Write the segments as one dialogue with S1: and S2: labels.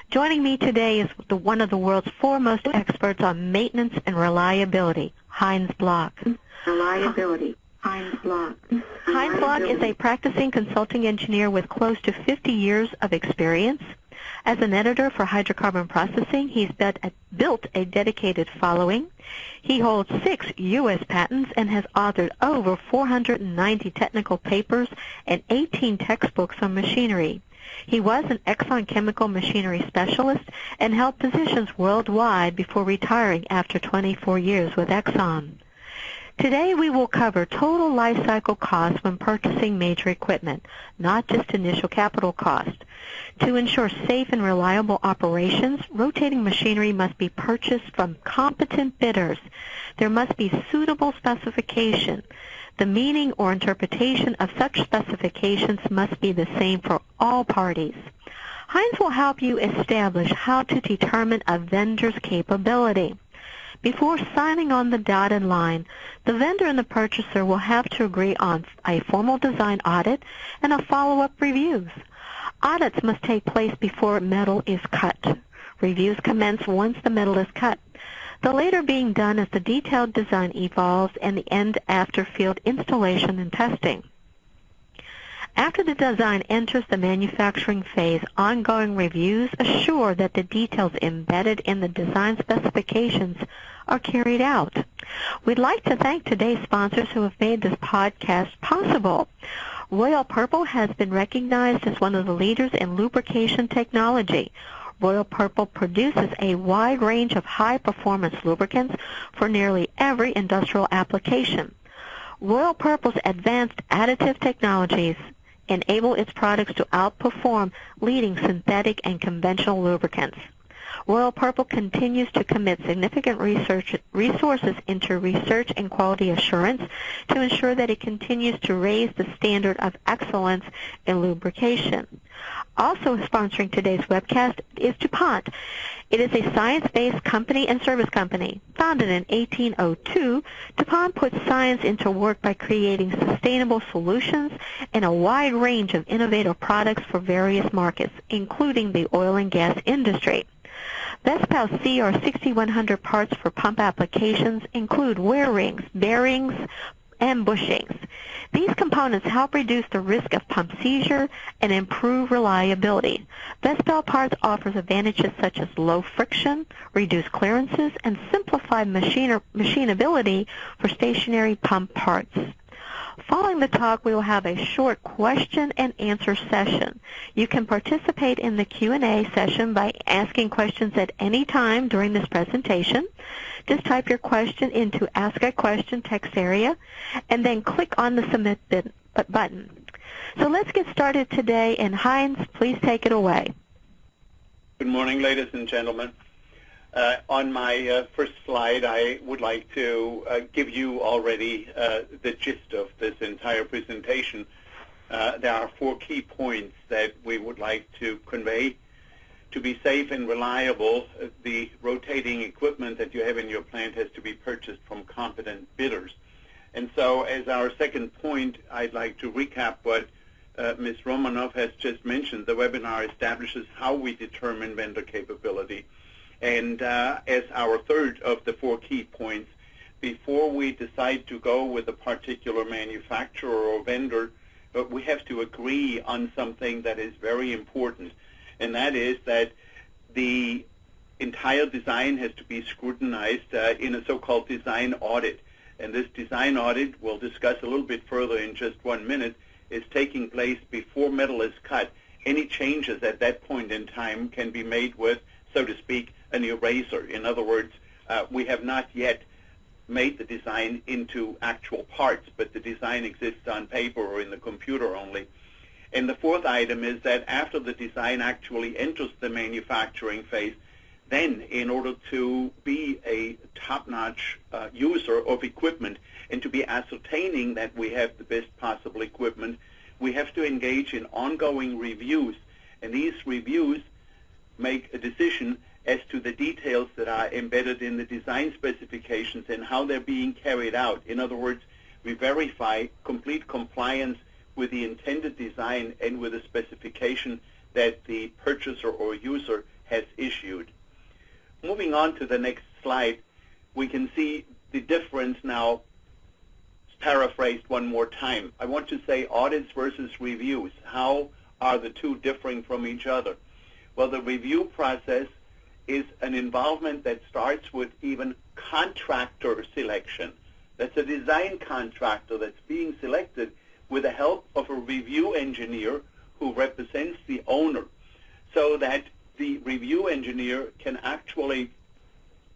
S1: Joining me today is one of the world's foremost experts on maintenance and reliability, Heinz Block. Heinz Block is a practicing consulting engineer with close to 50 years of experience. As an editor for hydrocarbon processing, he's built a dedicated following. He holds 6 U.S. patents and has authored over 490 technical papers and 18 textbooks on machinery. He was an Exxon chemical machinery specialist and held positions worldwide before retiring after 24 years with Exxon. Today we will cover total life cycle costs when purchasing major equipment, not just initial capital cost. To ensure safe and reliable operations, rotating machinery must be purchased from competent bidders. There must be suitable specification. The meaning or interpretation of such specifications must be the same for all parties. Heinz will help you establish how to determine a vendor's capability. Before signing on the dotted line, the vendor and the purchaser will have to agree on a formal design audit and a follow-up reviews. Audits must take place before metal is cut. Reviews commence once the metal is cut, the later being done as the detailed design evolves and the end after field installation and testing. After the design enters the manufacturing phase, ongoing reviews assure that the details embedded in the design specifications are carried out. We'd like to thank today's sponsors who have made this podcast possible. Royal Purple has been recognized as one of the leaders in lubrication technology. Royal Purple produces a wide range of high-performance lubricants for nearly every industrial application. Royal Purple's advanced additive technologies enable its products to outperform leading synthetic and conventional lubricants. Royal Purple continues to commit significant resources into research and quality assurance to ensure that it continues to raise the standard of excellence in lubrication. Also sponsoring today's webcast is DuPont. It is a science-based company and service company. Founded in 1802, DuPont puts science into work by creating sustainable solutions and a wide range of innovative products for various markets, including the oil and gas industry. Vespa CR 6100 parts for pump applications include wear rings, bearings, and bushings. These components help reduce the risk of pump seizure and improve reliability. Vespa parts offers advantages such as low friction, reduced clearances, and simplified machinability for stationary pump parts. Following the talk, we will have a short question and answer session. You can participate in the Q&A session by asking questions at any time during this presentation. Just type your question into Ask a Question text area and then click on the Submit button. So let's get started today, and Heinz, please take it away.
S2: Good morning, ladies and gentlemen. On my first slide, I would like to give you already the gist of this entire presentation. There are 4 key points that we would like to convey. To be safe and reliable, the rotating equipment that you have in your plant has to be purchased from competent bidders. And so as our second point, I'd like to recap what Ms. Romanoff has just mentioned. The webinar establishes how we determine vendor capability. And as our third of the 4 key points, before we decide to go with a particular manufacturer or vendor, we have to agree on something that is very important, and that is that the entire design has to be scrutinized in a so-called design audit. And this design audit, we'll discuss a little bit further in just 1 minute, is taking place before metal is cut. Any changes at that point in time can be made with, so to speak, an eraser. In other words, we have not yet made the design into actual parts, but the design exists on paper or in the computer only. And the fourth item is that after the design actually enters the manufacturing phase, then in order to be a top-notch user of equipment and to be ascertaining that we have the best possible equipment, we have to engage in ongoing reviews. And these reviews make a decision as to the details that are embedded in the design specifications and how they're being carried out. In other words, we verify complete compliance with the intended design and with the specification that the purchaser or user has issued. Moving on to the next slide, we can see the difference now paraphrased one more time. I want to say audits versus reviews. How are the two differing from each other? Well, the review process is an involvement that starts with even contractor selection. That's a design contractor that's being selected with the help of a review engineer who represents the owner, so that the review engineer can actually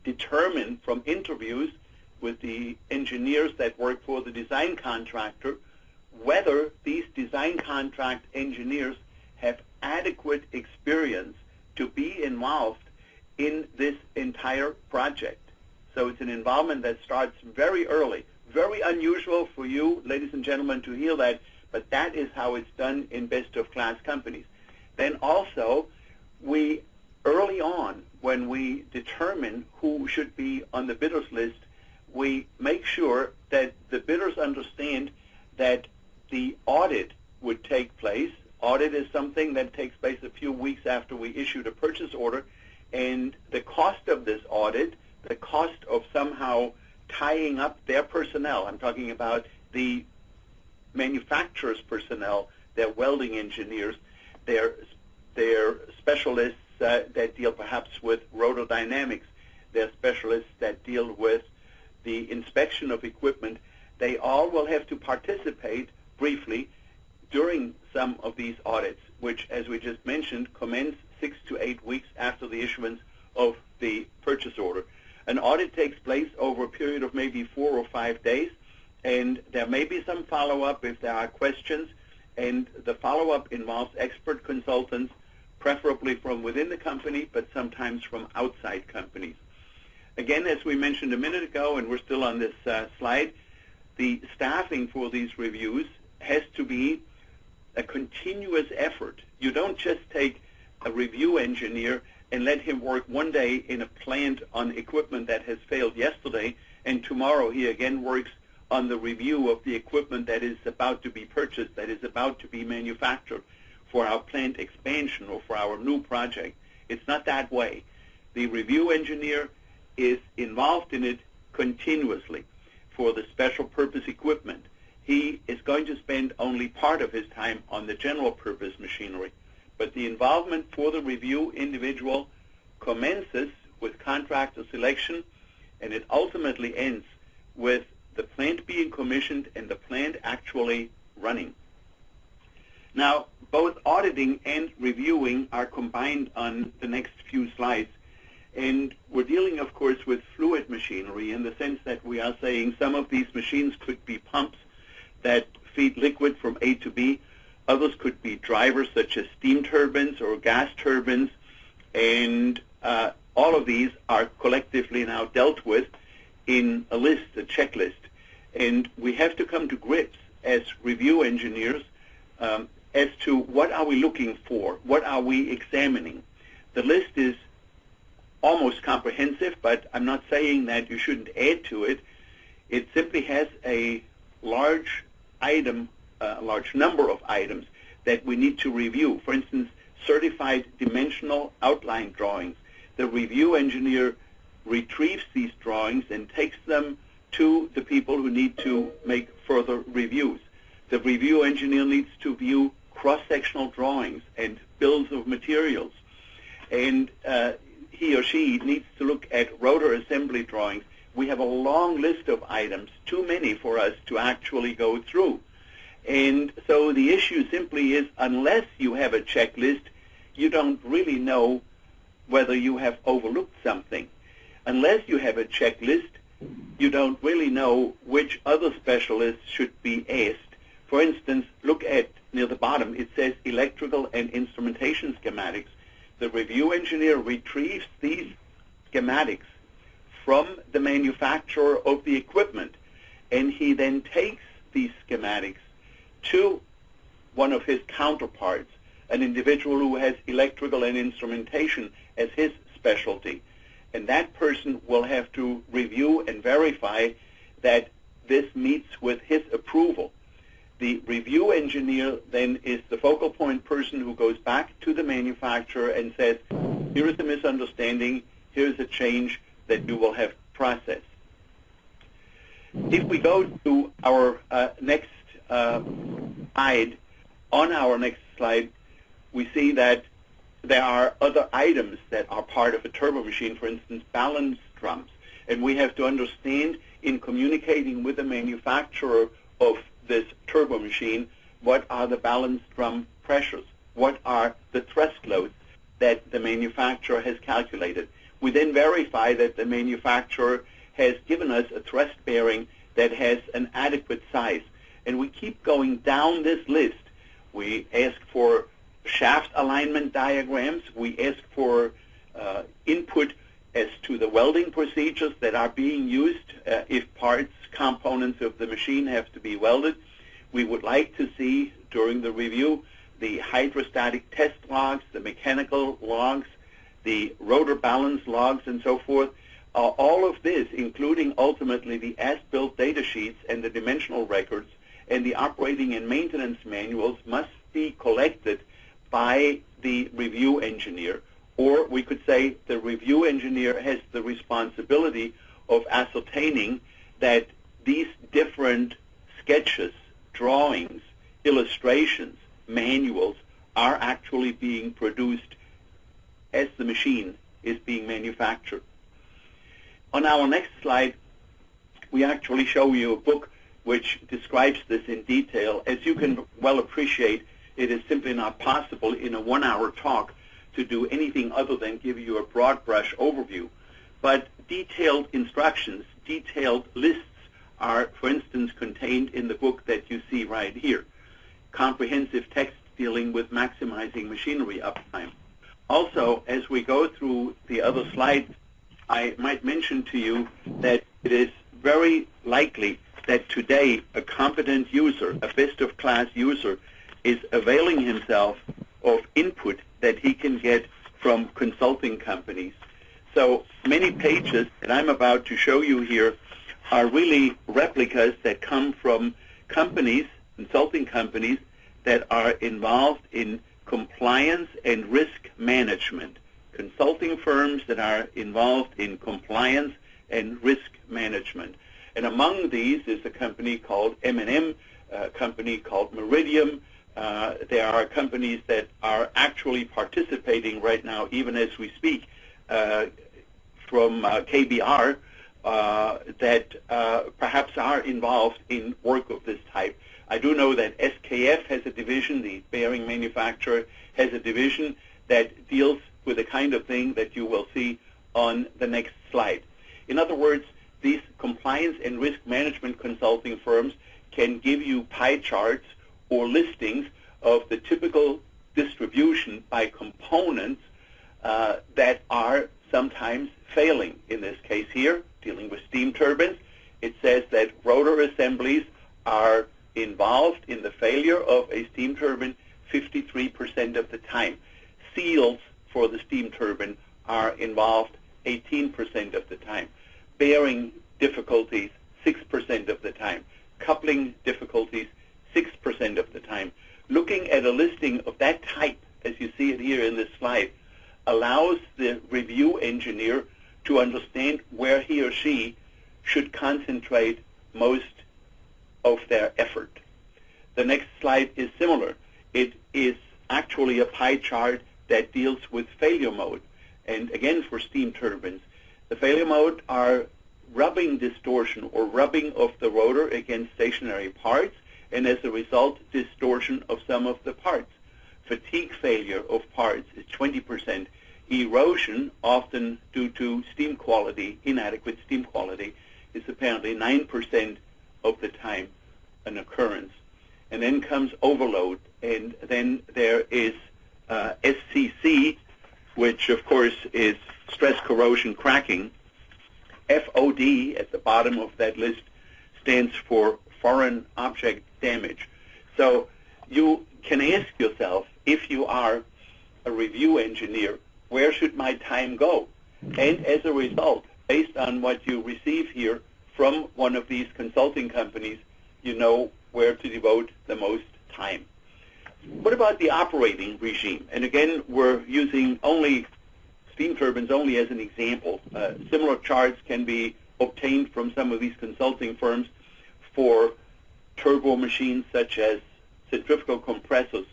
S2: determine from interviews with the engineers that work for the design contractor whether these design contract engineers have adequate experience to be involved in this entire project. So it's an involvement that starts very early. Very unusual for you, ladies and gentlemen, to hear that, but that is how it's done in best-of-class companies. Then also, we early on, when we determine who should be on the bidders list, we make sure that the bidders understand that the audit would take place. Audit is something that takes place a few weeks after we issue the purchase order, and the cost of this audit, the cost of somehow tying up their personnel, I'm talking about the manufacturer's personnel, their welding engineers, their specialists that deal perhaps with rotor dynamics, their specialists that deal with the inspection of equipment, they all will have to participate briefly during some of these audits, which, as we just mentioned, commence 6 to 8 weeks after the issuance of the purchase order. An audit takes place over a period of maybe 4 or 5 days, and there may be some follow-up if there are questions, and the follow-up involves expert consultants, preferably from within the company, but sometimes from outside companies. Again, as we mentioned a minute ago, and we're still on this slide, the staffing for these reviews has to be a continuous effort. You don't just take a review engineer and let him work one day in a plant on equipment that has failed yesterday, and tomorrow he again works on the review of the equipment that is about to be purchased, that is about to be manufactured for our plant expansion or for our new project. It's not that way. The review engineer is involved in it continuously. For the special purpose equipment, he is going to spend only part of his time on the general purpose machinery. But the involvement for the review individual commences with contractor selection, and it ultimately ends with the plant being commissioned and the plant actually running. Now, both auditing and reviewing are combined on the next few slides. And we're dealing, of course, with fluid machinery in the sense that we are saying some of these machines could be pumps that feed liquid from A to B. Others could be drivers such as steam turbines or gas turbines. And all of these are collectively now dealt with in a list, a checklist. And we have to come to grips as review engineers as to what are we looking for, what are we examining. The list is almost comprehensive, but I'm not saying that you shouldn't add to it. It simply has a large number of items that we need to review. For instance, certified dimensional outline drawings. The review engineer retrieves these drawings and takes them to the people who need to make further reviews. The review engineer needs to view cross-sectional drawings and bills of materials. And he or she needs to look at rotor assembly drawings. We have a long list of items, too many for us to actually go through. And so the issue simply is, unless you have a checklist, you don't really know whether you have overlooked something. Unless you have a checklist, you don't really know which other specialists should be asked. For instance, look at near the bottom, it says electrical and instrumentation schematics. The review engineer retrieves these schematics from the manufacturer of the equipment, and he then takes these schematics to one of his counterparts, an individual who has electrical and instrumentation as his specialty. And that person will have to review and verify that this meets with his approval. The review engineer then is the focal point person who goes back to the manufacturer and says, Here is a misunderstanding. Here's a change that you will have to process. If we go to our next slide, on our next slide, we see that there are other items that are part of a turbo machine, for instance, balance drums. And we have to understand in communicating with the manufacturer of this turbo machine, what are the balance drum pressures? What are the thrust loads that the manufacturer has calculated? We then verify that the manufacturer has given us a thrust bearing that has an adequate size. And we keep going down this list. We ask for shaft alignment diagrams. We ask for input as to the welding procedures that are being used if parts, components of the machine have to be welded. We would like to see during the review the hydrostatic test logs, the mechanical logs, the rotor balance logs, and so forth. All of this, including ultimately the as-built data sheets and the dimensional records and the operating and maintenance manuals, must be collected by the review engineer. Or we could say the review engineer has the responsibility of ascertaining that these different sketches, drawings, illustrations, manuals are actually being produced as the machine is being manufactured. On our next slide, we actually show you a book which describes this in detail. As you can well appreciate, it is simply not possible in a one-hour talk to do anything other than give you a broad brush overview. But detailed instructions, detailed lists are, for instance, contained in the book that you see right here. Comprehensive text dealing with maximizing machinery uptime. Also, as we go through the other slides, I might mention to you that it is very likely that today a competent user, a best-of-class user, is availing himself of input that he can get from consulting companies. So many pages that I'm about to show you here are really replicas that come from companies, consulting companies, that are involved in compliance and risk management. Consulting firms that are involved in compliance and risk management. And among these is a company called M&M, a company called Meridium. There are companies that are actually participating right now, even as we speak, from KBR, that perhaps are involved in work of this type. I do know that SKF has a division, the bearing manufacturer has a division that deals with the kind of thing that you will see on the next slide. In other words, these compliance and risk management consulting firms can give you pie charts or listings of the typical distribution by components that are sometimes failing. In this case here, dealing with steam turbines, it says that rotor assemblies are involved in the failure of a steam turbine 53% of the time. Seals for the steam turbine are involved 18% of the time. Bearing difficulties 6% of the time. Coupling difficulties 6% of the time. Looking at a listing of that type, as you see it here in this slide, allows the review engineer to understand where he or she should concentrate most of their effort. The next slide is similar. It is actually a pie chart that deals with failure mode. And again, for steam turbines, the failure mode are rubbing distortion or rubbing of the rotor against stationary parts, and as a result, distortion of some of the parts. Fatigue failure of parts is 20%. Erosion, often due to steam quality, inadequate steam quality, is apparently 9% of the time an occurrence. And then comes overload, and then there is SCC, which of course is stress corrosion cracking. FOD at the bottom of that list stands for foreign object damage. So you can ask yourself, if you are a review engineer, where should my time go? And as a result, based on what you receive here from one of these consulting companies, you know where to devote the most time. What about the operating regime? And again, we're using only steam turbines only as an example. Similar charts can be obtained from some of these consulting firms for turbo machines such as centrifugal compressors,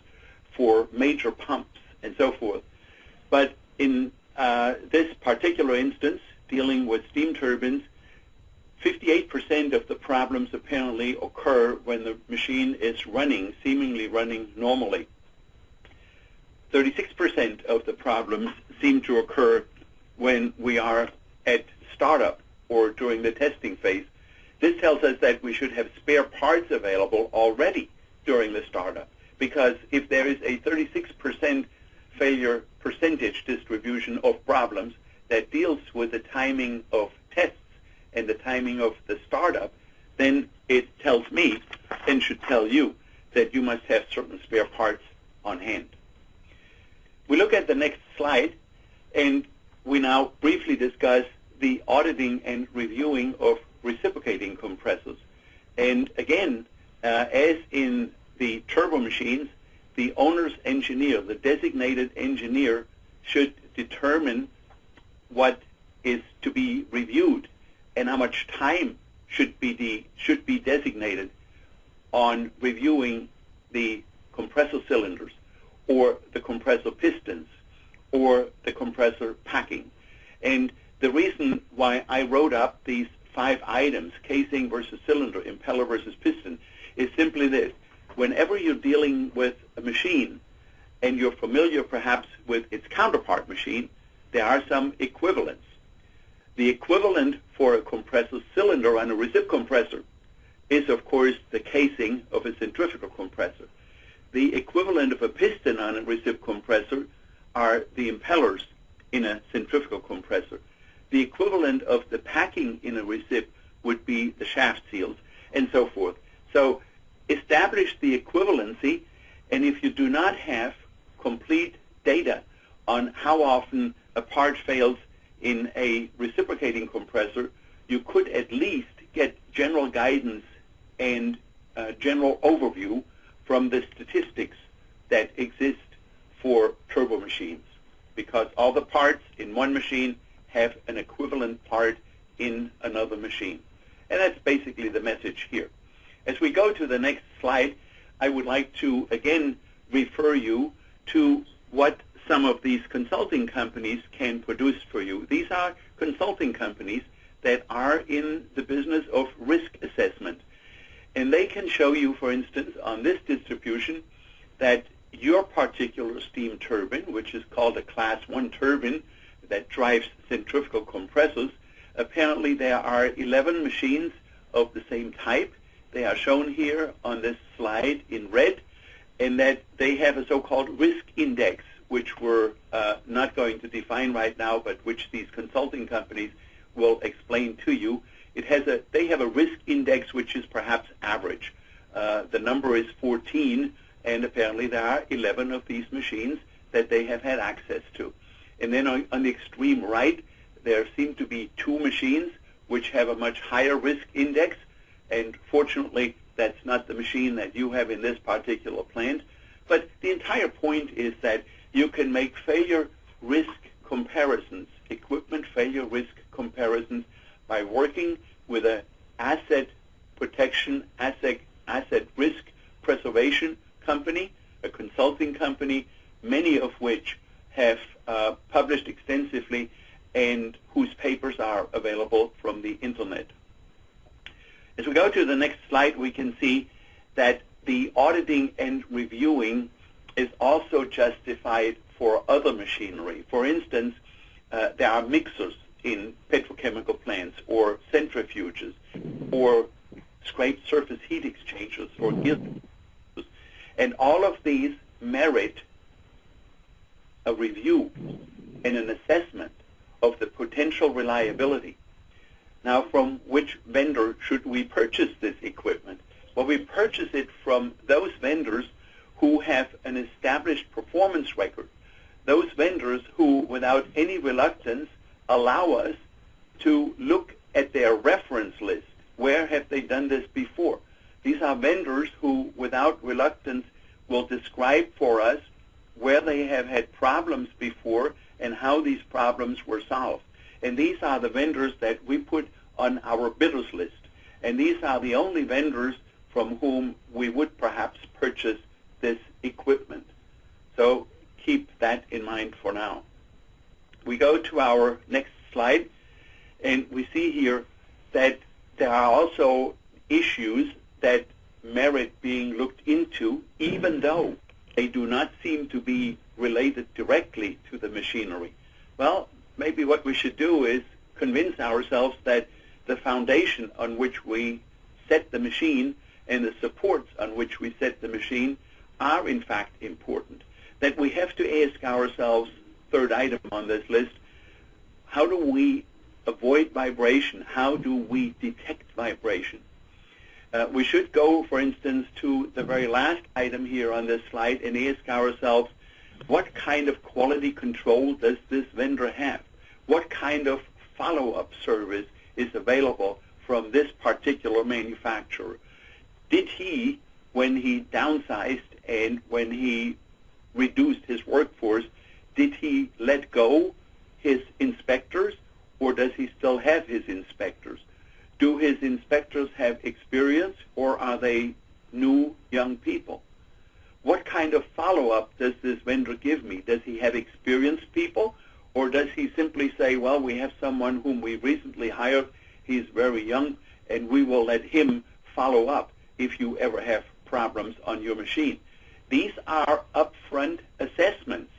S2: for major pumps, and so forth. But in this particular instance, dealing with steam turbines, 58% of the problems apparently occur when the machine is running, seemingly running normally. 36% of the problems seem to occur when we are at startup or during the testing phase. This tells us that we should have spare parts available already during the startup, because if there is a 36% failure percentage distribution of problems that deals with the timing of tests and the timing of the startup, then it tells me and should tell you that you must have certain spare parts on hand. We look at the next slide, and we now briefly discuss the auditing and reviewing of reciprocating compressors. And again, as in the turbo machines, the owner's engineer, the designated engineer, should determine what is to be reviewed and how much time should be designated on reviewing the compressor cylinders or the compressor pistons or the compressor packing. And the reason why I wrote up these 5 items, casing versus cylinder, impeller versus piston, is simply this. Whenever you're dealing with a machine and you're familiar perhaps with its counterpart machine, there are some equivalents. The equivalent for a compressor cylinder on a recip compressor is, of course, the casing of a centrifugal compressor. The equivalent of a piston on a recip compressor are the impellers in a centrifugal compressor. The equivalent of the packing in a recip would be the shaft seals, and so forth. So establish the equivalency, and if you do not have complete data on how often a part fails in a reciprocating compressor, you could at least get general guidance and general overview from the statistics that exist for turbo machines, because all the parts in one machine have an equivalent part in another machine. And that's basically the message here. As we go to the next slide, I would like to again refer you to what some of these consulting companies can produce for you. These are consulting companies that are in the business of risk assessment. And they can show you, for instance, on this distribution, that your particular steam turbine, which is called a Class 1 turbine that drives centrifugal compressors, apparently there are 11 machines of the same type. They are shown here on this slide in red, and that they have a so-called risk index, which we're not going to define right now, but which these consulting companies will explain to you. They have a risk index which is perhaps average. The number is 14, and apparently there are 11 of these machines that they have had access to. And then on the extreme right, there seem to be 2 machines which have a much higher risk index, and fortunately that's not the machine that you have in this particular plant. But the entire point is that you can make failure risk comparisons, equipment failure risk comparisons, by working with an asset protection, asset risk preservation company, a consulting company, many of which have published extensively and whose papers are available from the internet. As we go to the next slide, we can see that the auditing and reviewing is also justified for other machinery. For instance, there are mixers in petrochemical plants, or centrifuges, or scraped surface heat exchangers, or gears. And all of these merit a review and an assessment of the potential reliability. Now, from which vendor should we purchase this equipment? Well, we purchase it from those vendors who have an established performance record, those vendors who, without any reluctance, allow us to look at their reference list. Where have they done this before? These are vendors who, without reluctance, will describe for us where they have had problems before and how these problems were solved. And these are the vendors that we put on our bidders list. And these are the only vendors from whom we would perhaps purchase this equipment. So keep that in mind for now. We go to our next slide, and we see here that there are also issues that merit being looked into, even though they do not seem to be related directly to the machinery. Well, maybe what we should do is convince ourselves that the foundation on which we set the machine and the supports on which we set the machine are in fact important. That we have to ask ourselves, third item on this list, how do we avoid vibration? How do we detect vibration? We should go, for instance, to the very last item here on this slide and ask ourselves, what kind of quality control does this vendor have? What kind of follow-up service is available from this particular manufacturer? Did he, when he downsized and when he reduced his workforce, did he let go his inspectors, or does he still have his inspectors? Do his inspectors have experience, or are they new young people? What kind of follow-up does this vendor give me? Does he have experienced people, or does he simply say, well, we have someone whom we recently hired, he's very young, and we will let him follow up if you ever have problems on your machine? These are upfront assessments.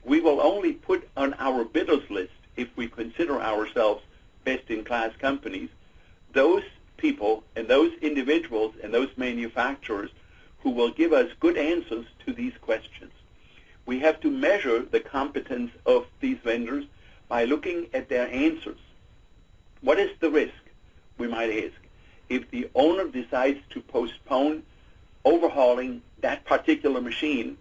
S2: We will only put on our bidders list, if we consider ourselves best-in-class companies, those people and those individuals and those manufacturers who will give us good answers to these questions. We have to measure the competence of these vendors by looking at their answers. What is the risk, we might ask, if the owner decides to postpone overhauling that particular machine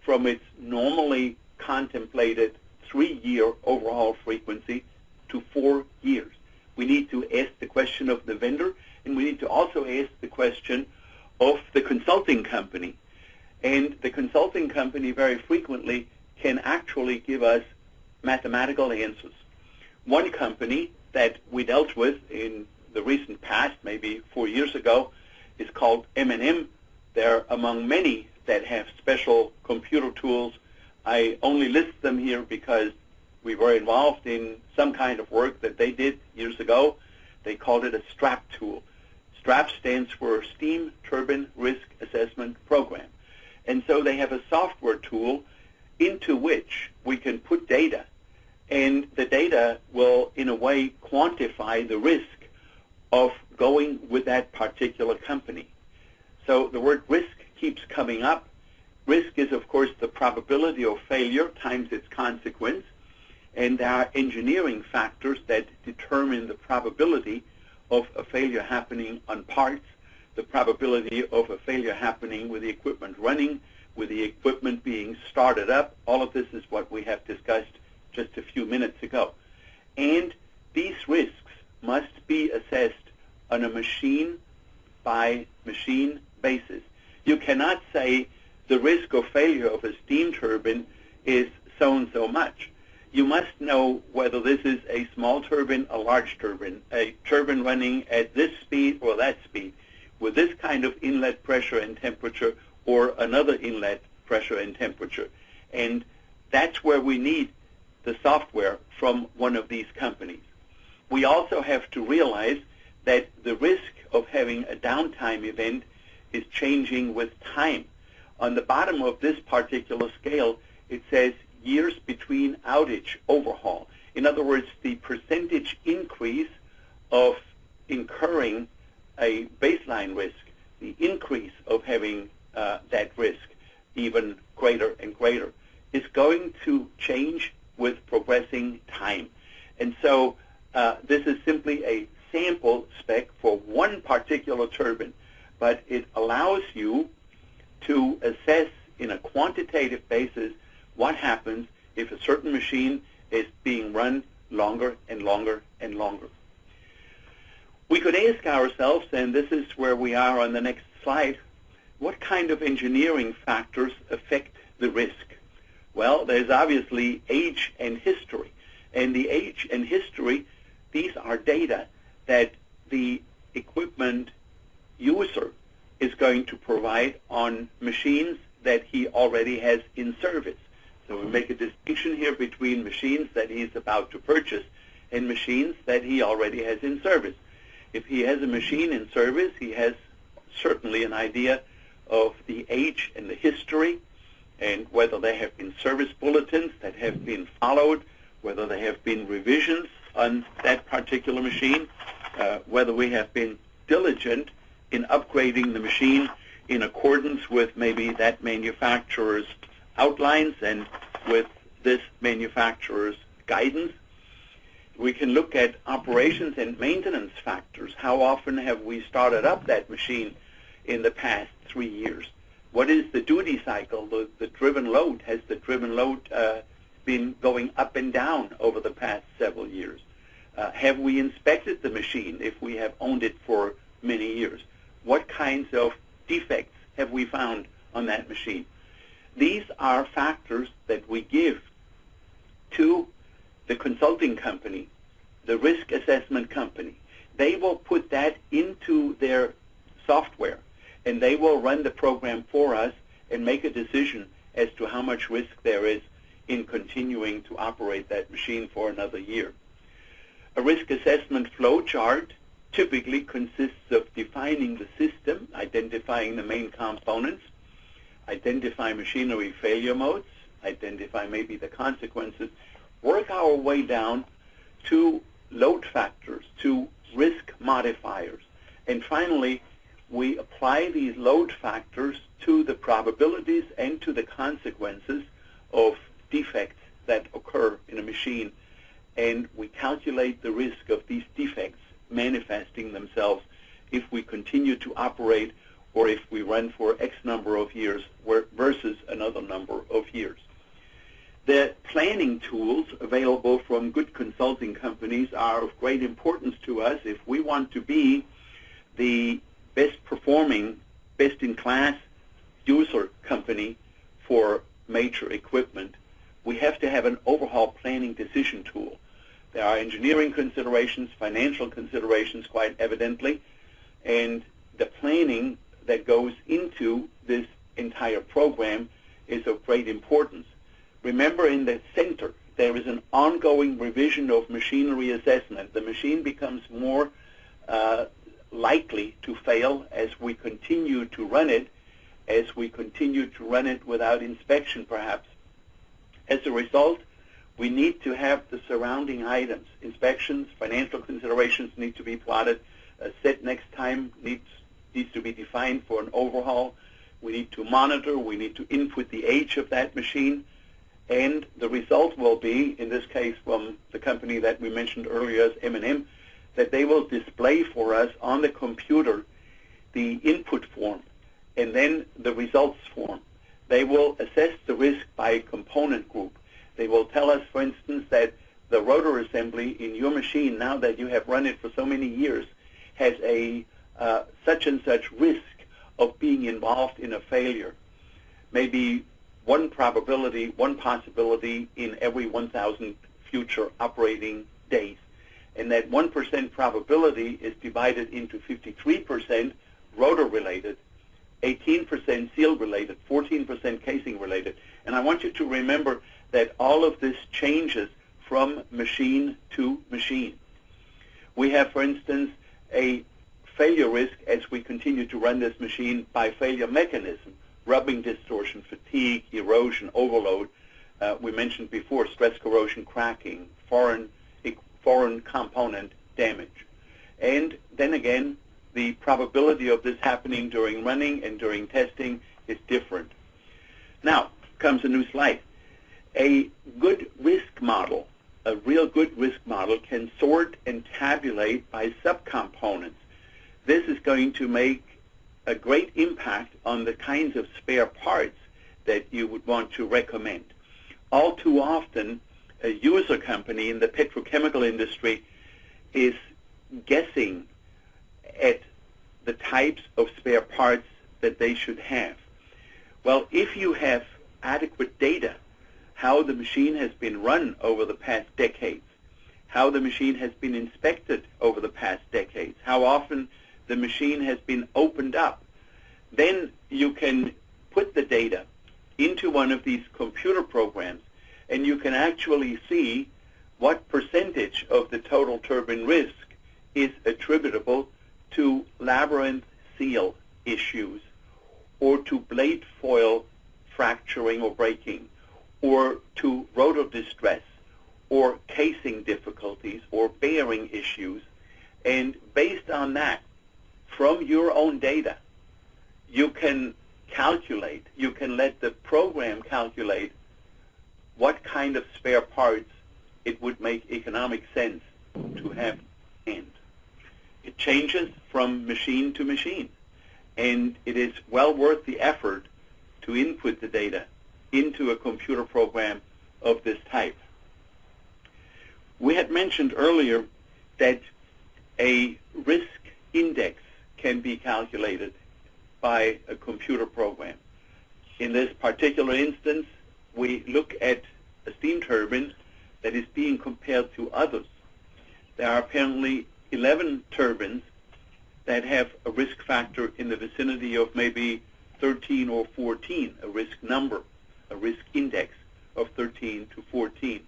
S2: from its normally contemplated 3-year overhaul frequency to 4 years? We need to ask the question of the vendor, and we need to also ask the question of the consulting company. And the consulting company very frequently can actually give us mathematical answers. One company that we dealt with in the recent past, maybe 4 years ago, is called M&M. They're among many that have special computer tools. I only list them here because we were involved in some kind of work that they did years ago. They called it a STRAP tool. STRAP stands for Steam Turbine Risk Assessment Program. And so they have a software tool into which we can put data, and the data will, in a way, quantify the risk of going with that particular company. So the word risk keeps coming up. Risk is, of course, the probability of failure times its consequence, and there are engineering factors that determine the probability of a failure happening on parts, the probability of a failure happening with the equipment running, with the equipment being started up. All of this is what we have discussed just a few minutes ago. And these risks must be assessed on a machine-by-machine basis. You cannot say the risk of failure of a steam turbine is so-and-so much. You must know whether this is a small turbine, a large turbine, a turbine running at this speed or that speed, with this kind of inlet pressure and temperature or another inlet pressure and temperature. And that's where we need the software from one of these companies. We also have to realize that the risk of having a downtime event is changing with time. On the bottom of this particular scale, it says years between outage overhaul. In other words, the percentage increase of incurring a baseline risk, the increase of having that risk even greater and greater, is going to change with progressing time. And so this is simply a sample spec for one particular turbine, but it allows you to assess in a quantitative basis what happens if a certain machine is being run longer and longer and longer. We could ask ourselves, and this is where we are on the next slide, what kind of engineering factors affect the risk? Well, there's obviously age and history. And the age and history, these are data that the equipment user is going to provide on machines that he already has in service. So we make a distinction here between machines that he's about to purchase and machines that he already has in service. If he has a machine in service, he has certainly an idea of the age and the history, and whether there have been service bulletins that have been followed, whether there have been revisions on that particular machine, whether we have been diligent in upgrading the machine in accordance with maybe that manufacturer's outlines and with this manufacturer's guidance. We can look at operations and maintenance factors. How often have we started up that machine in the past 3 years? What is the duty cycle, the driven load? Has the driven load been going up and down over the past several years? Have we inspected the machine if we have owned it for many years? What kinds of defects have we found on that machine? These are factors that we give to the consulting company, the risk assessment company. They will put that into their software, and they will run the program for us and make a decision as to how much risk there is in continuing to operate that machine for another year. A risk assessment flow chart typically consists of defining the system, identifying the main components, identify machinery failure modes, identify maybe the consequences, work our way down to load factors, to risk modifiers, and finally we apply these load factors to the probabilities and to the consequences of defects that occur in a machine, and we calculate the risk of these defects manifesting themselves if we continue to operate or if we run for X number of years versus another number of years. The planning tools available from good consulting companies are of great importance to us if we want to be the best performing, best in class user company for major equipment. We have to have an overhaul planning decision tool. There are engineering considerations, financial considerations quite evidently, and the planning that goes into this entire program is of great importance. Remember, in the center, there is an ongoing revision of machinery assessment. The machine becomes more likely to fail as we continue to run it, without inspection perhaps. As a result, we need to have the surrounding items. Inspections, financial considerations need to be plotted. A set next time needs to be defined for an overhaul. We need to monitor. We need to input the age of that machine. And the result will be, in this case from the company that we mentioned earlier as M&M, that they will display for us on the computer the input form and then the results form. They will assess the risk by component group. They will tell us, for instance, that the rotor assembly in your machine, now that you have run it for so many years, has a such and such risk of being involved in a failure. Maybe one possibility in every 1,000 future operating days. And that 1% probability is divided into 53% rotor-related, 18% seal-related, 14% casing-related. And I want you to remember that all of this changes from machine to machine. We have, for instance, a failure risk as we continue to run this machine by failure mechanism, rubbing distortion, fatigue, erosion, overload. We mentioned before stress corrosion, cracking, foreign component damage. And then again, the probability of this happening during running and during testing is different. Now comes a new slide. A good risk model, a real good risk model, can sort and tabulate by subcomponents. This is going to make a great impact on the kinds of spare parts that you would want to recommend. All too often, a user company in the petrochemical industry is guessing at the types of spare parts that they should have. Well, if you have adequate data how the machine has been run over the past decades, how the machine has been inspected over the past decades, how often the machine has been opened up. Then you can put the data into one of these computer programs, and you can actually see what percentage of the total turbine risk is attributable to labyrinth seal issues, or to blade foil fracturing or breaking, or to rotor distress, or casing difficulties, or bearing issues. And based on that, from your own data, you can calculate, you can let the program calculate what kind of spare parts it would make economic sense to have in. It changes from machine to machine, and it is well worth the effort to input the data into a computer program of this type. We had mentioned earlier that a risk index can be calculated by a computer program. In this particular instance, we look at a steam turbine that is being compared to others. There are apparently 11 turbines that have a risk factor in the vicinity of maybe 13 or 14, a risk number, a risk index of 13 to 14.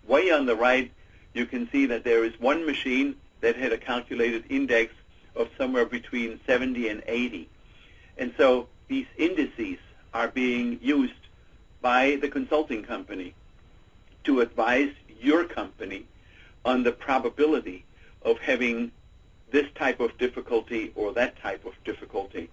S2: Way on the right, you can see that there is one machine that had a calculated index of somewhere between 70 and 80. And so these indices are being used by the consulting company to advise your company on the probability of having this type of difficulty or that type of difficulty.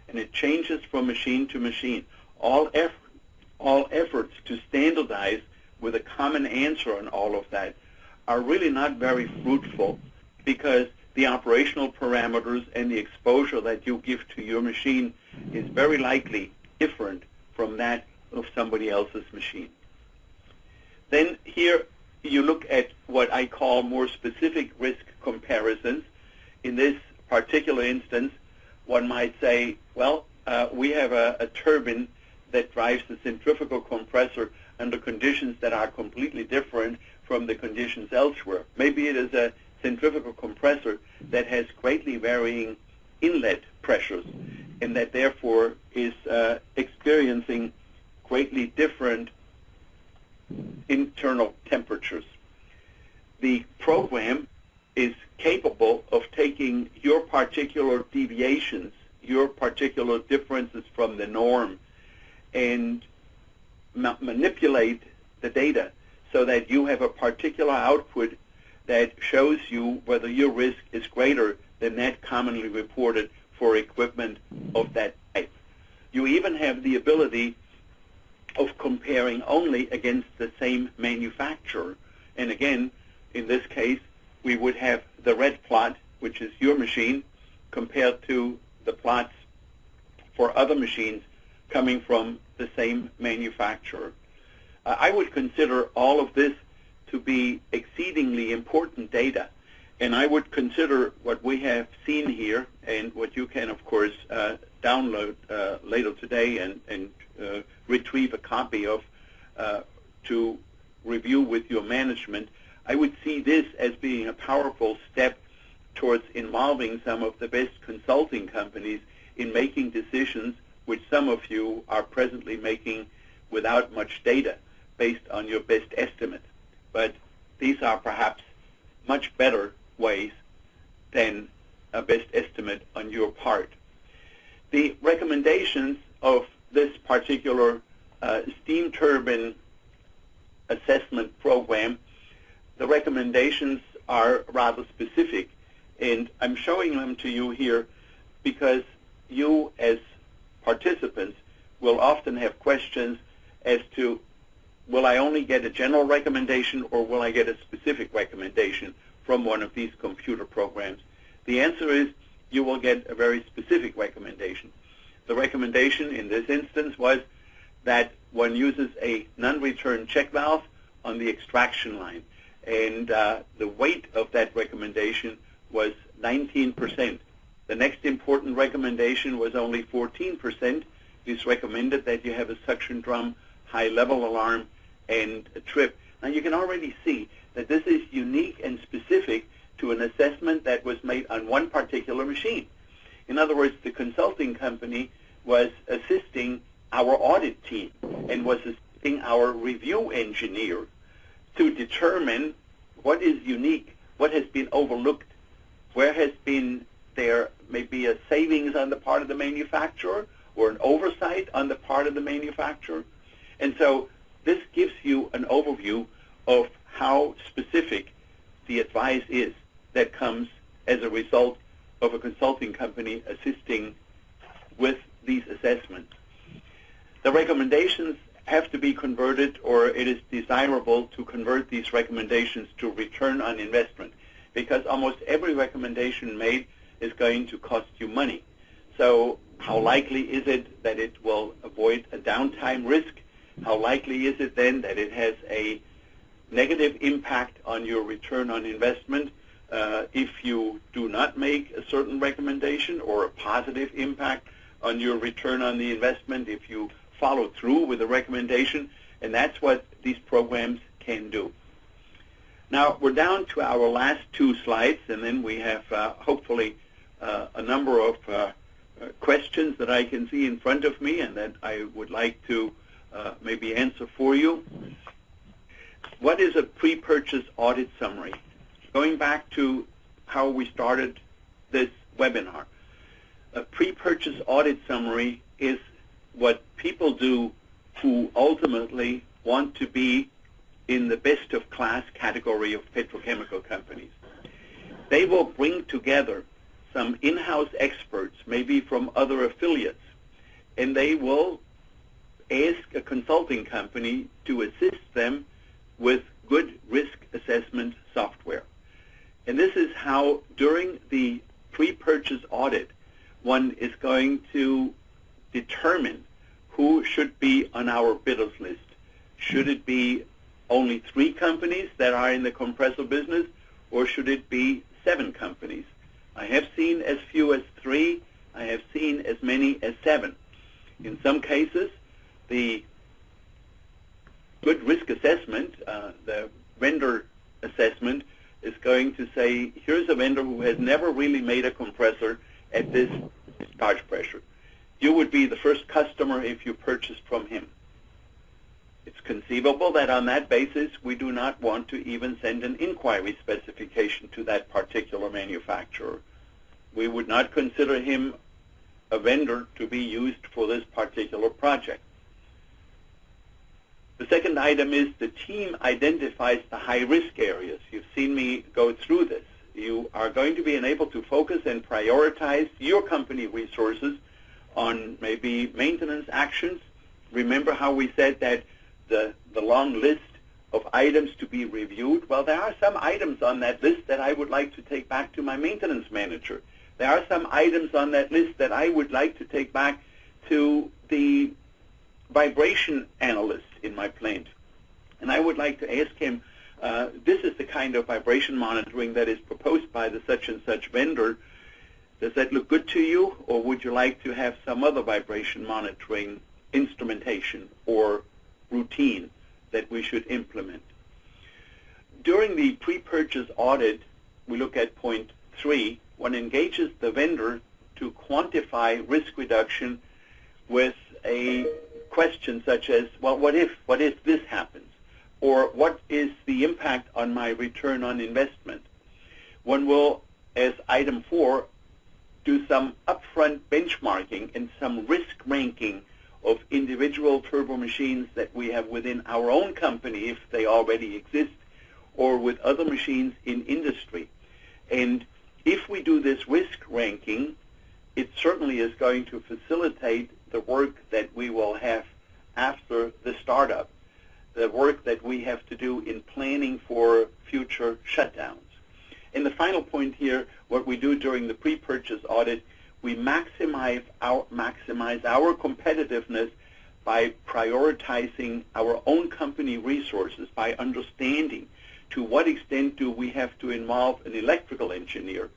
S2: And it changes from machine to machine. All efforts to standardize with a common answer on all of that are really not very fruitful, because the operational parameters and the exposure that you give to your machine is very likely different from that of somebody else's machine. Then here you look at what I call more specific risk comparisons. In this particular instance, one might say, well, we have a turbine that drives the centrifugal compressor under conditions that are completely different from the conditions elsewhere. Maybe it is a centrifugal compressor that has greatly varying inlet pressures, and that therefore is experiencing greatly different internal temperatures. The program is capable of taking your particular deviations, your particular differences from the norm, and manipulate the data so that you have a particular output that shows you whether your risk is greater than that commonly reported for equipment of that type. You even have the ability of comparing only against the same manufacturer. And again, in this case, we would have the red plot, which is your machine, compared to the plots for other machines coming from the same manufacturer. I would consider all of this to be exceedingly important data, and I would consider what we have seen here and what you can, of course, download later today and retrieve a copy of to review with your management. I would see this as being a powerful step towards involving some of the best consulting companies in making decisions which some of you are presently making without much data based on your best estimate. But these are perhaps much better ways than a best estimate on your part. The recommendations of this particular steam turbine assessment program, the recommendations are rather specific, and I'm showing them to you here because you as participants will often have questions as to, will I only get a general recommendation or will I get a specific recommendation from one of these computer programs? The answer is you will get a very specific recommendation. The recommendation in this instance was that one uses a non-return check valve on the extraction line, and the weight of that recommendation was 19%. The next important recommendation was only 14%. It's recommended that you have a suction drum high-level alarm and trip. Now you can already see that this is unique and specific to an assessment that was made on one particular machine. In other words, the consulting company was assisting our audit team and was assisting our review engineer to determine what is unique, what has been overlooked, where has been there maybe a savings on the part of the manufacturer or an oversight on the part of the manufacturer. And so this gives you an overview of how specific the advice is that comes as a result of a consulting company assisting with these assessments. The recommendations have to be converted, or it is desirable to convert these recommendations to return on investment, because almost every recommendation made is going to cost you money. So how likely is it that it will avoid a downtime risk? How likely is it then that it has a negative impact on your return on investment if you do not make a certain recommendation, or a positive impact on your return on the investment if you follow through with a recommendation? And that's what these programs can do. Now we're down to our last two slides, and then we have hopefully a number of questions that I can see in front of me and that I would like to maybe answer for you. What is a pre-purchase audit summary? Going back to how we started this webinar, a pre-purchase audit summary is what people do who ultimately want to be in the best of class category of petrochemical companies. They will bring together some in-house experts, maybe from other affiliates, and they will ask a consulting company to assist them with good risk assessment software. And this is how, during the pre-purchase audit, one is going to determine who should be on our bidders list. Should it be only 3 companies that are in the compressor business, or should it be 7 companies? I have seen as few as 3. I have seen as many as 7. In some cases, the good risk assessment, the vendor assessment, is going to say, here's a vendor who has never really made a compressor at this discharge pressure. You would be the first customer if you purchased from him. It's conceivable that on that basis we do not want to even send an inquiry specification to that particular manufacturer. We would not consider him a vendor to be used for this particular project. The second item is the team identifies the high-risk areas. You've seen me go through this. You are going to be able to focus and prioritize your company resources on maybe maintenance actions. Remember how we said that the long list of items to be reviewed? Well, there are some items on that list that I would like to take back to my maintenance manager. There are some items on that list that I would like to take back to the vibration analyst in my plant. And I would like to ask him, this is the kind of vibration monitoring that is proposed by the such and such vendor. Does that look good to you, or would you like to have some other vibration monitoring instrumentation or routine that we should implement? During the pre-purchase audit, we look at point 3. One engages the vendor to quantify risk reduction with a question such as, well, what if this happens? Or what is the impact on my return on investment? One will, as item 4, do some upfront benchmarking and some risk ranking of individual turbo machines that we have within our own company, if they already exist, or with other machines in industry. And if we do this risk ranking, it certainly is going to facilitate the work that we will have after the startup, the work that we have to do in planning for future shutdowns. And the final point here, what we do during the pre-purchase audit, we maximize our competitiveness by prioritizing our own company resources, by understanding to what extent do we have to involve an electrical engineer,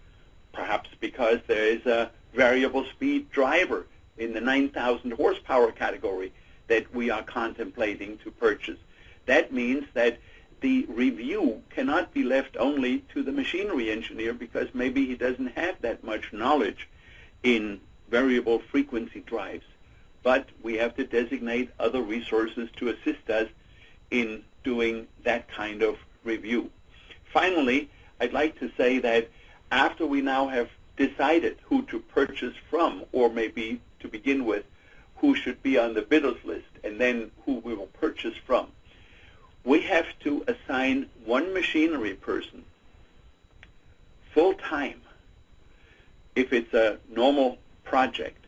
S2: perhaps because there is a variable speed driver in the 9,000 horsepower category that we are contemplating to purchase. That means that the review cannot be left only to the machinery engineer because maybe he doesn't have that much knowledge in variable frequency drives. But we have to designate other resources to assist us in doing that kind of review. Finally, I'd like to say that after we now have decided who to purchase from, or maybe to begin with, who should be on the bidders list, and then who we will purchase from, we have to assign one machinery person full-time, if it's a normal project,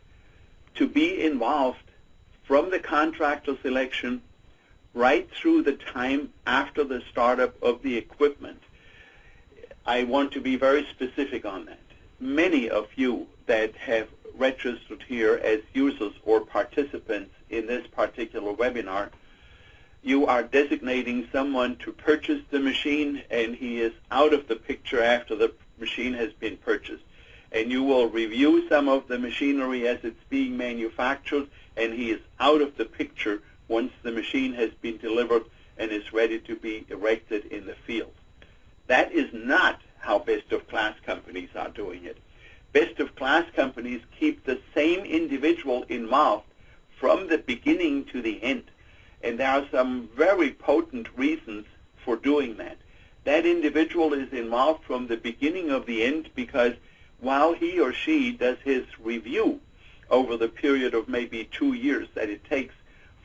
S2: to be involved from the contractor selection right through the time after the startup of the equipment. I want to be very specific on that. Many of you that have registered here as users or participants in this particular webinar, you are designating someone to purchase the machine, and he is out of the picture after the machine has been purchased. And you will review some of the machinery as it's being manufactured, and he is out of the picture once the machine has been delivered and is ready to be erected in the field. That is not how best-of-class companies are doing it. Best-of-class companies keep the same individual involved from the beginning to the end. And there are some very potent reasons for doing that. That individual is involved from the beginning of the end because while he or she does his review over the period of maybe 2 years that it takes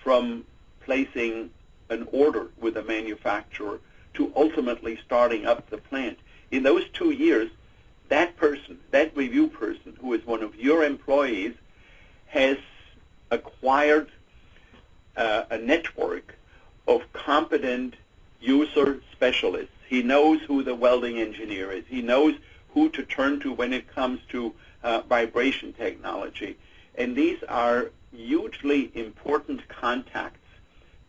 S2: from placing an order with a manufacturer to ultimately starting up the plant, in those 2 years, that person, that review person, who is one of your employees, has acquired a network of competent user specialists. He knows who the welding engineer is. He knows who to turn to when it comes to vibration technology. And these are hugely important contacts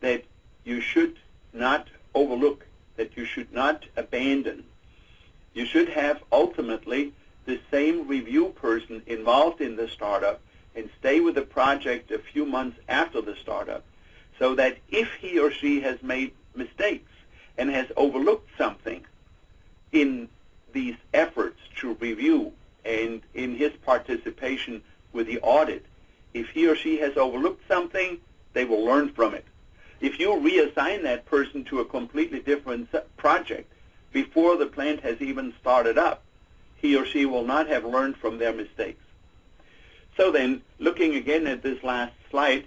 S2: that you should not overlook, that you should not abandon. You should have ultimately the same review person involved in the startup and stay with the project a few months after the startup, so that if he or she has made mistakes and has overlooked something in these efforts to review and in his participation with the audit, if he or she has overlooked something, they will learn from it. If you reassign that person to a completely different project before the plant has even started up, he or she will not have learned from their mistakes. So then, looking again at this last slide,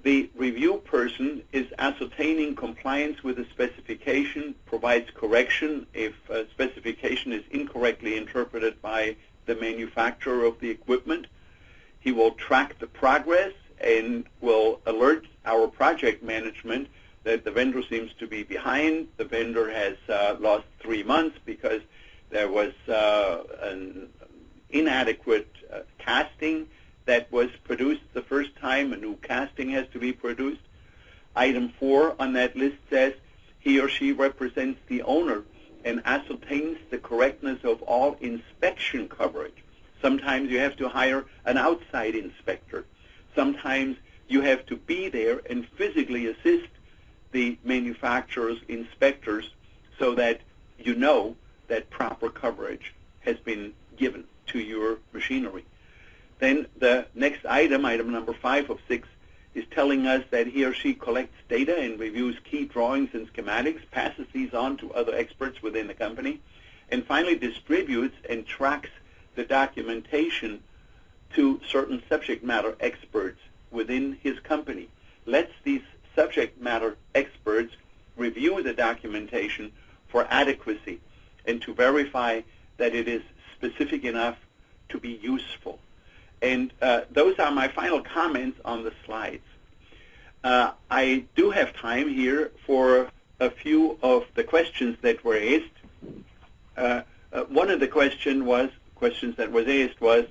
S2: the review person is ascertaining compliance with the specification, provides correction if a specification is incorrectly interpreted by the manufacturer of the equipment. He will track the progress and will alert our project management that the vendor seems to be behind. The vendor has lost 3 months because there was an inadequate casting that was produced the first time. A new casting has to be produced. Item 4 on that list says he or she represents the owner and ascertains the correctness of all inspection coverage. Sometimes you have to hire an outside inspector. Sometimes you have to be there and physically assist the manufacturer's inspectors so that you know that proper coverage has been given to your machinery. Then the next item, item number 5 of 6, is telling us that he or she collects data and reviews key drawings and schematics, passes these on to other experts within the company, and finally distributes and tracks the documentation to certain subject matter experts within his company. Lets these subject matter experts review the documentation for adequacy and to verify that it is specific enough to be useful. And those are my final comments on the slides. I do have time here for a few of the questions that were asked. One of the questions that was asked was,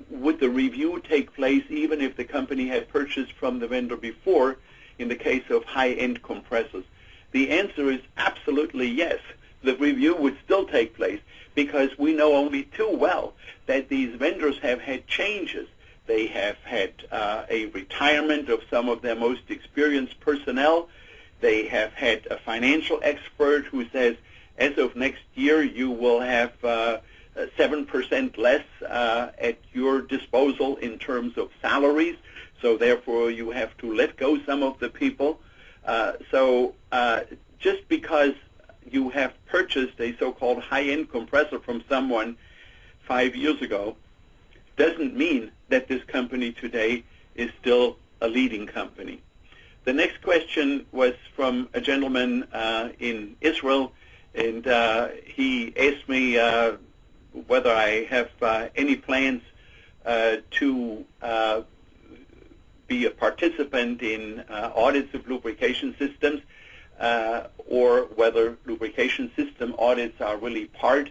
S2: would the review take place even if the company had purchased from the vendor before in the case of high-end compressors? The answer is absolutely yes. The review would still take place because we know only too well that these vendors have had changes. They have had a retirement of some of their most experienced personnel. They have had a financial expert who says, as of next year, you will have 7% less at your disposal in terms of salaries, so therefore you have to let go some of the people. So just because you have purchased a so-called high-end compressor from someone 5 years ago doesn't mean that this company today is still a leading company. The next question was from a gentleman in Israel, and he asked me whether I have any plans to be a participant in audits of lubrication systems, or whether lubrication system audits are really part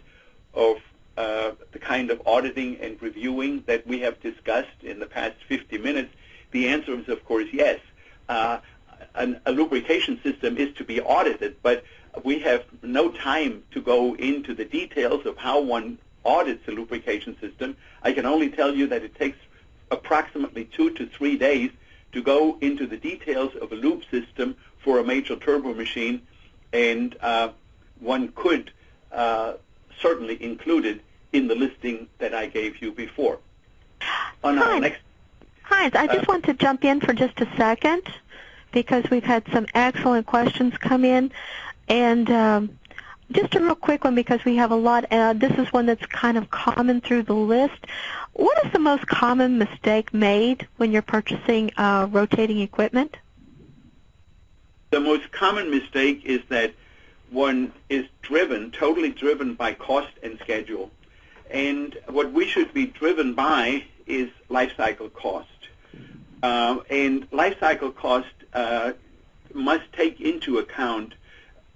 S2: of the kind of auditing and reviewing that we have discussed in the past 50 minutes. The answer is, of course, yes. A lubrication system is to be audited, but we have no time to go into the details of how one audits a lubrication system. I can only tell you that it takes approximately 2 to 3 days to go into the details of a lube system for a major turbo machine, and one could certainly include it in the listing that I gave you before. On our next
S1: Heinz, I just want to jump in for just a second because we've had some excellent questions come in. And just a real quick one because we have a lot. This is one that's kind of common through the list. What is the most common mistake made when you're purchasing rotating equipment?
S2: The most common mistake is that one is totally driven by cost and schedule. And what we should be driven by is life cycle cost. And life cycle cost must take into account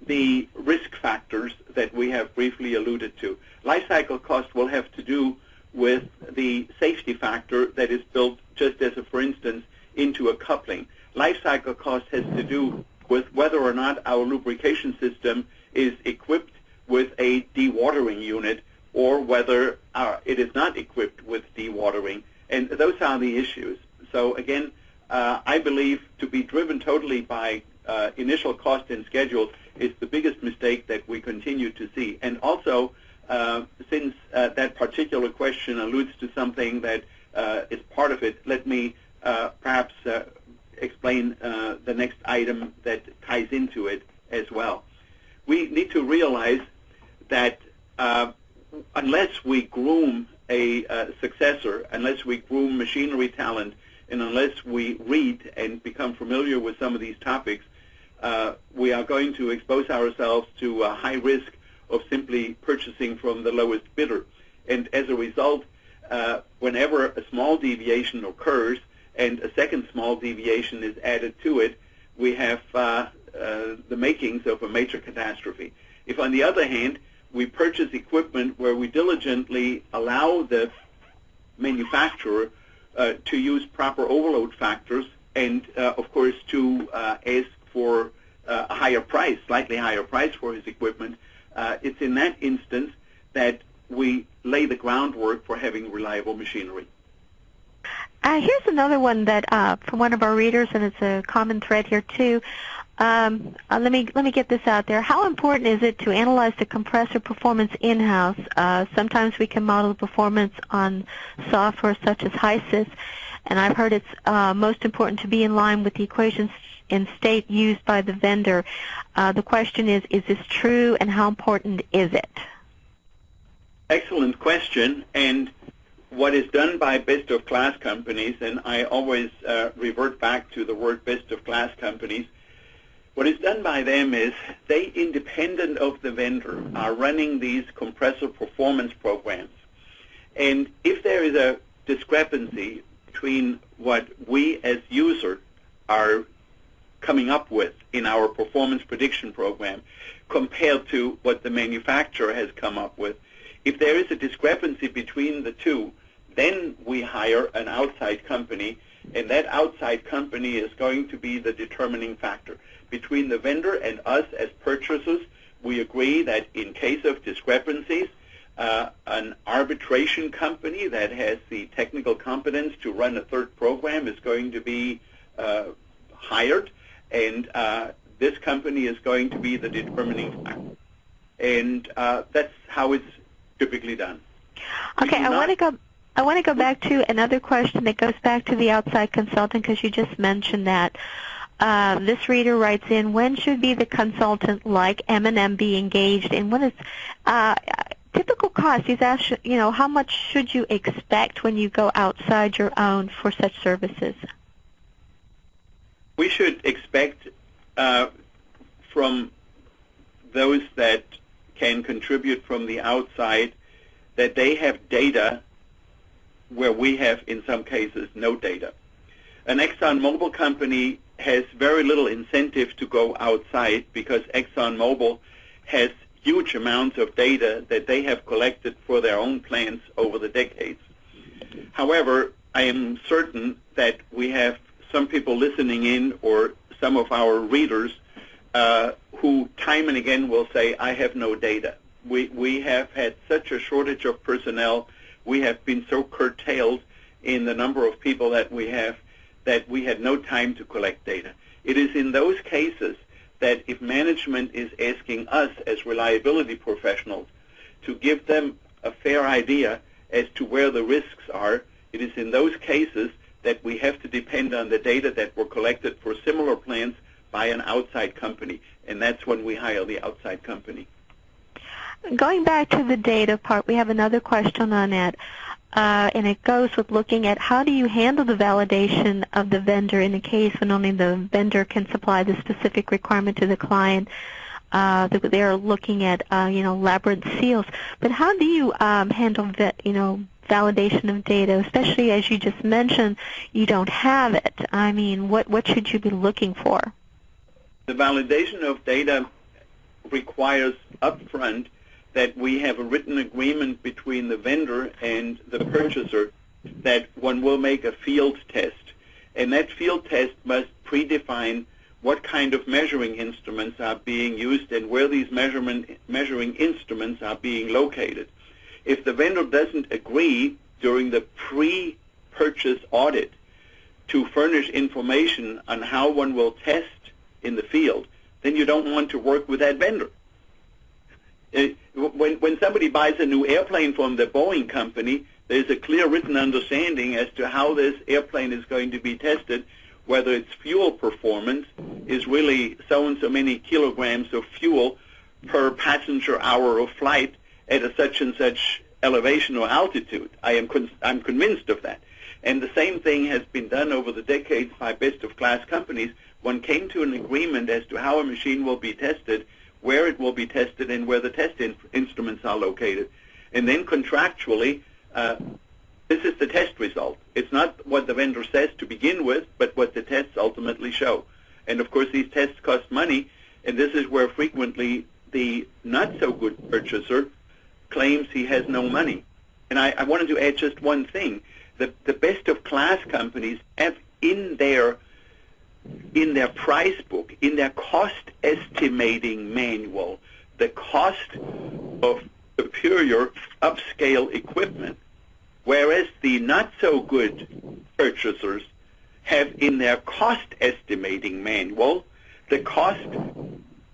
S2: the risk factors that we have briefly alluded to. Life cycle cost will have to do with the safety factor that is built, just as a for instance, into a coupling. Life cycle cost has to do with whether or not our lubrication system is equipped with a dewatering unit or whether it is not equipped with dewatering. And those are the issues. So again, I believe to be driven totally by initial cost and schedule is the biggest mistake that we continue to see. And also, since that particular question alludes to something that is part of it, let me perhaps explain the next item that ties into it as well. We need to realize that unless we groom a successor, unless we groom machinery talent, and unless we read and become familiar with some of these topics, we are going to expose ourselves to a high risk of simply purchasing from the lowest bidder. And as a result, whenever a small deviation occurs and a second small deviation is added to it, we have the makings of a major catastrophe. If, on the other hand, we purchase equipment where we diligently allow the manufacturer to use proper overload factors and, of course, to ask for a higher price, slightly higher price for his equipment, it's in that instance that we lay the groundwork for having reliable machinery.
S1: Here's another one that from one of our readers, and it's a common thread here too. Let me get this out there. How important is it to analyze the compressor performance in-house? Sometimes we can model the performance on software such as HYSYS, and I've heard it's most important to be in line with the equations in state used by the vendor. The question is this true, and how important is it?
S2: Excellent question. And what is done by best-of-class companies, and I always revert back to the word best-of-class companies, what is done by them is they, independent of the vendor, are running these compressor performance programs. And if there is a discrepancy between what we as users are coming up with in our performance prediction program compared to what the manufacturer has come up with, if there is a discrepancy between the two, then we hire an outside company, and that outside company is going to be the determining factor. Between the vendor and us as purchasers, we agree that in case of discrepancies, an arbitrary arbitration company that has the technical competence to run a third program is going to be hired, and this company is going to be the determining factor. And that's how it's typically done.
S1: Okay, I want to go back to another question that goes back to the outside consultant, because you just mentioned that. This reader writes in, when should be the consultant like M&M be engaged in? What is typical cost? He's asked, how much should you expect when you go outside your own for such services?
S2: We should expect from those that can contribute from the outside that they have data where we have, in some cases, no data. An ExxonMobil company has very little incentive to go outside because ExxonMobil has huge amounts of data that they have collected for their own plants over the decades. However, I am certain that we have some people listening in, or some of our readers, who time and again will say, I have no data. We have had such a shortage of personnel. We have been so curtailed in the number of people that we have that we had no time to collect data. It is in those cases that if management is asking us as reliability professionals to give them a fair idea as to where the risks are, it is in those cases that we have to depend on the data that were collected for similar plants by an outside company, and that's when we hire the outside company.
S1: Going back to the data part, we have another question on that, and it goes with looking at how do you handle the validation of the vendor in a case when only the vendor can supply the specific requirement to the client. They're looking at, labyrinth seals. But how do you handle, validation of data, especially as you just mentioned, you don't have it? I mean, what should you be looking for?
S2: The validation of data requires upfront that we have a written agreement between the vendor and the purchaser that one will make a field test. And that field test must predefine what kind of measuring instruments are being used and where these measuring instruments are being located. If the vendor doesn't agree during the pre-purchase audit to furnish information on how one will test in the field, then you don't want to work with that vendor. When somebody buys a new airplane from the Boeing company, there's a clear written understanding as to how this airplane is going to be tested, whether its fuel performance is really so and so many kilograms of fuel per passenger hour of flight at a such and such elevation or altitude. I'm convinced of that. And the same thing has been done over the decades by best-of-class companies. One came to an agreement as to how a machine will be tested, where it will be tested, and where the test instruments are located. And then contractually, this is the test result. It's not what the vendor says to begin with, but what the tests ultimately show. And of course, these tests cost money, and this is where frequently the not-so-good purchaser claims he has no money. And I wanted to add just one thing. The best-of-class companies have in their price book, in their cost estimating manual, the cost of superior upscale equipment, whereas the not-so-good purchasers have in their cost estimating manual the cost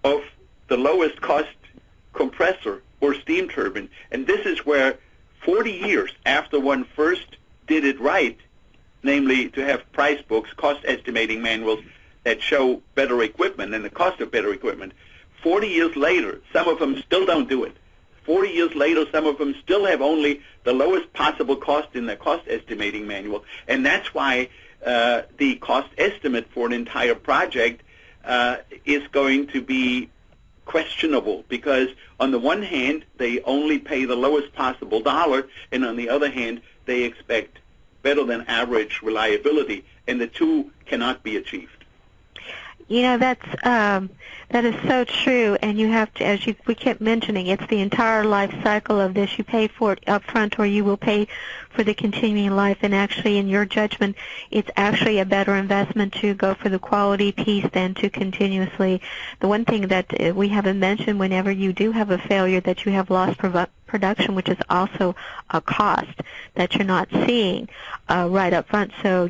S2: of the lowest cost compressor or steam turbine. And this is where 40 years after one first did it right, namely to have price books, cost estimating manuals that show better equipment and the cost of better equipment, 40 years later, some of them still don't do it. 40 years later, some of them still have only the lowest possible cost in their cost estimating manual. And that's why the cost estimate for an entire project is going to be questionable, because on the one hand, they only pay the lowest possible dollar, and on the other hand, they expect better than average reliability, and the two cannot be achieved.
S1: That is so true, and you have to, we kept mentioning, it's the entire life cycle of this. You pay for it up front, or you will pay for the continuing life, and actually, in your judgment, it's actually a better investment to go for the quality piece than to continuously. The one thing that we haven't mentioned, whenever you do have a failure, that you have lost production, which is also a cost that you're not seeing right up front. So,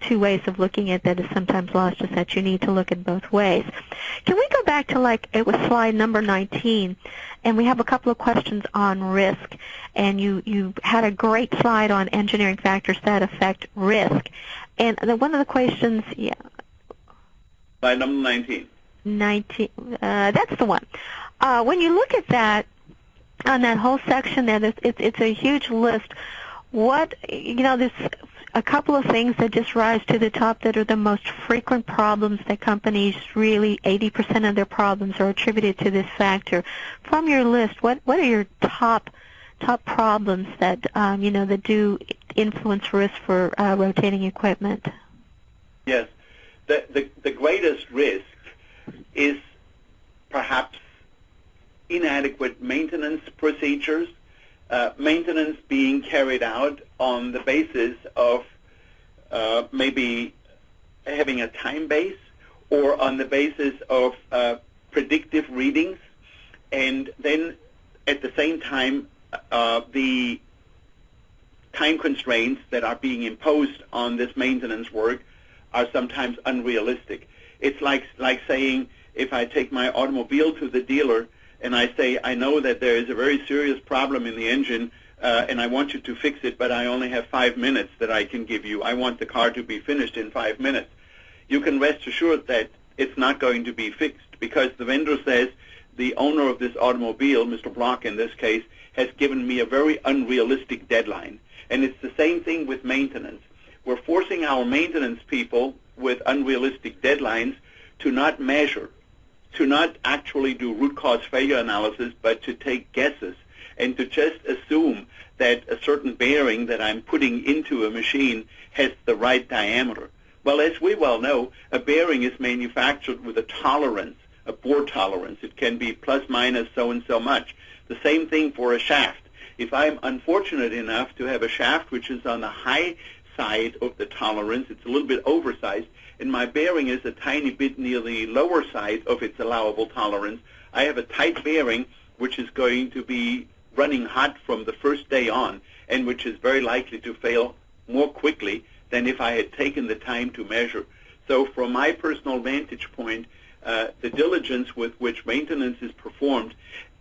S1: two ways of looking at that is sometimes lost, is that you need to look at both ways. Can we go back to, like, it was slide number 19, and we have a couple of questions on risk, and you had a great slide on engineering factors that affect risk. And one of the questions,
S2: slide number 19.
S1: 19, that's the one. When you look at that, on that whole section there, it's a huge list. There's a couple of things that just rise to the top that are the most frequent problems that companies really, 80% of their problems are attributed to this factor. From your list, what are your top problems that, that do influence risk for rotating equipment?
S2: Yes. The greatest risk is perhaps inadequate maintenance procedures, maintenance being carried out on the basis of maybe having a time base or on the basis of predictive readings, and then at the same time the time constraints that are being imposed on this maintenance work are sometimes unrealistic. It's like saying, if I take my automobile to the dealer and I say, I know that there is a very serious problem in the engine and I want you to fix it, but I only have 5 minutes that I can give you. I want the car to be finished in 5 minutes. You can rest assured that it's not going to be fixed, because the vendor says, the owner of this automobile, Mr. Block in this case, has given me a very unrealistic deadline. And it's the same thing with maintenance. We're forcing our maintenance people with unrealistic deadlines to not measure, to not actually do root cause failure analysis, but to take guesses and to just assume that a certain bearing that I'm putting into a machine has the right diameter. Well, as we well know, a bearing is manufactured with a tolerance, a bore tolerance. It can be plus minus so and so much. The same thing for a shaft. If I'm unfortunate enough to have a shaft which is on the high side of the tolerance, it's a little bit oversized, and my bearing is a tiny bit near the lower side of its allowable tolerance, I have a tight bearing which is going to be running hot from the first day on, and which is very likely to fail more quickly than if I had taken the time to measure. So from my personal vantage point, the diligence with which maintenance is performed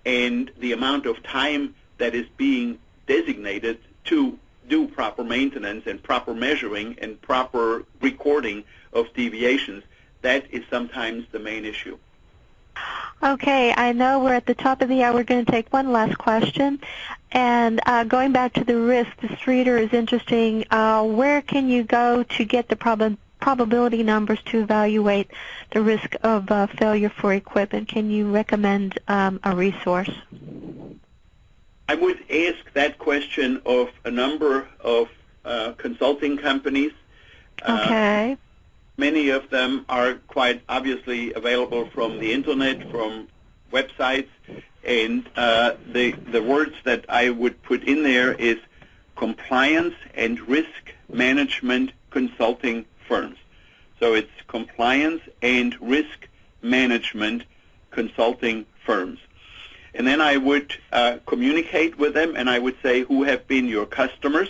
S2: and the amount of time that is being designated to do proper maintenance and proper measuring and proper recording of deviations, that is sometimes the main issue.
S1: Okay, I know we're at the top of the hour. We're going to take one last question. And going back to the risk, this reader is interesting. Where can you go to get the probability numbers to evaluate the risk of failure for equipment? Can you recommend a resource?
S2: I would ask that question of a number of consulting companies.
S1: Okay.
S2: Many of them are quite obviously available from the internet, from websites, and the words that I would put in there is compliance and risk management consulting firms. So it's compliance and risk management consulting firms. And then I would communicate with them, and I would say, who have been your customers?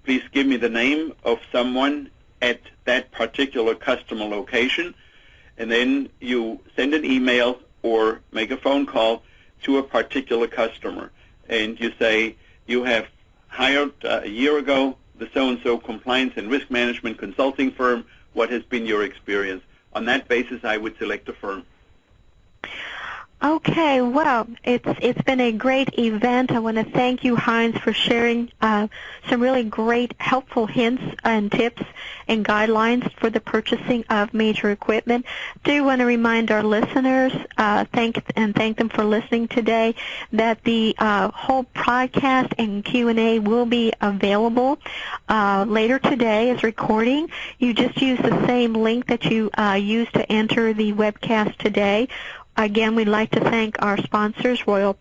S2: Please give me the name of someone at that particular customer location. And then you send an email or make a phone call to a particular customer. And you say, you have hired a year ago the so-and-so compliance and risk management consulting firm. What has been your experience? On that basis, I would select a firm.
S1: Okay, well, it's been a great event. I want to thank you, Heinz, for sharing some really great, helpful hints and tips and guidelines for the purchasing of major equipment. Do want to remind our listeners, thank them for listening today, that the whole podcast and Q&A will be available later today as recording. You just use the same link that you used to enter the webcast today. Again, we'd like to thank our sponsors, Royal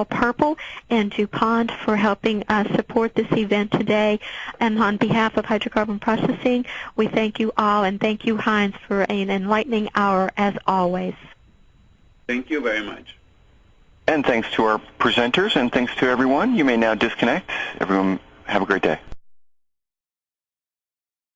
S1: Purple and DuPont, for helping us support this event today. And on behalf of Hydrocarbon Processing, we thank you all, and thank you, Heinz, for an enlightening hour as always.
S2: Thank you very much.
S3: And thanks to our presenters, and thanks to everyone. You may now disconnect. Everyone, have a great day.